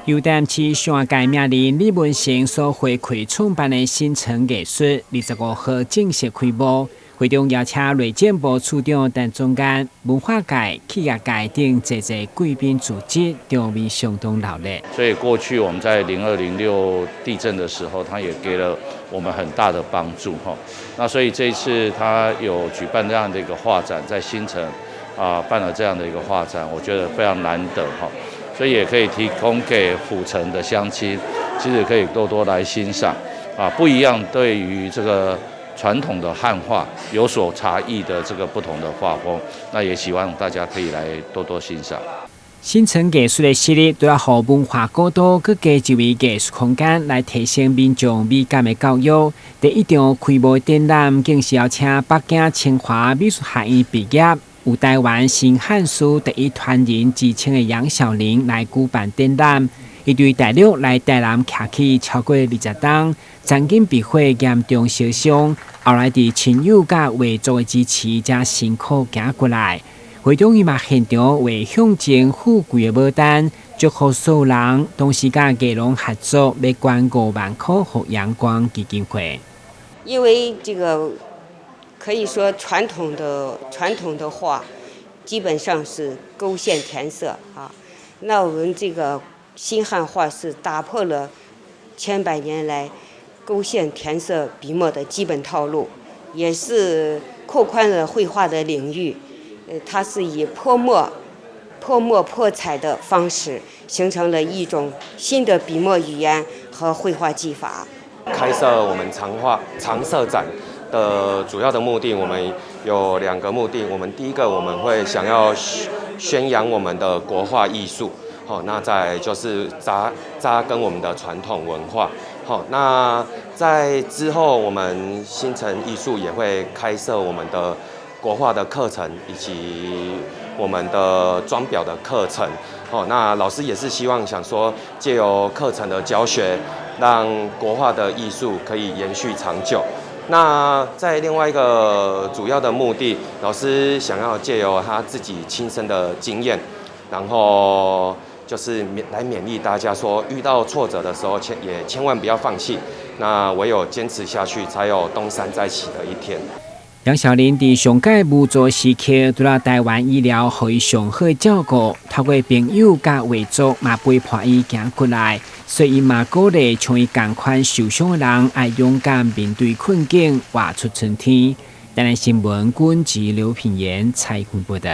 有淡市上届名人李文成所回馈创办的新城艺术，25号正式开幕。会中邀请内政部处长陈宗干、文化界、企业界等侪侪贵宾组织，场面相当热烈。所以过去我们在02、06地震的时候，它也给了我们很大的帮助哈。那所以这一次他有举办这样的一个画展，在新城办了这样的一个画展，我觉得非常难得哈。所以也可以提供给府城的乡亲，其实可以多多来欣赏不一样对于这个传统的汉画有所差异的这个不同的画风，那也希望大家可以来多多欣赏。新城艺术的系列都要和文化高度佮加一位艺术空间来提升民众美感的教育。第一场开幕展览更是邀请北京清华美术学院毕业、有台湾新汉书第一传人之称的杨小玲来举办展览。伊对大陆来台南徛起超过20档，曾经被火严重烧伤，后来伫亲友甲画作的支持，才辛苦行过来。会中伊嘛现场为向前富贵的牡丹，祝福所有人，同时甲艺农合作，要捐5万块给阳光基金会。因为这个可以说传统的画，基本上是勾线填色那我们这个新汉画是打破了千百年来勾线填色笔墨的基本套路，也是扩宽了绘画的领域。它是以泼墨泼彩的方式，形成了一种新的笔墨语言和绘画技法。开设我们常设展的主要的目的，我们有2个目的。我们第一个，我们会想要宣扬我们的国画艺术。那再就是扎根我们的传统文化。那在之后，我们新城艺术也会开设我们的国画的课程以及我们的装裱的课程。那老师也是希望想说，借由课程的教学，让国画的艺术可以延续长久。那在另外一个主要的目的，老师想要借由他自己亲身的经验，然后就是来勉励大家说，遇到挫折的时候，也千万不要放弃。那唯有坚持下去，才有东山再起的一天。杨小玲伫上届无助时刻，除了台湾医疗予伊上好照顾，透过朋友甲画作嘛陪伴伊行过来，所以伊嘛鼓励像伊同款受伤的人，爱勇敢面对困境，活出春天。台南新闻，阮及刘品言采访报道。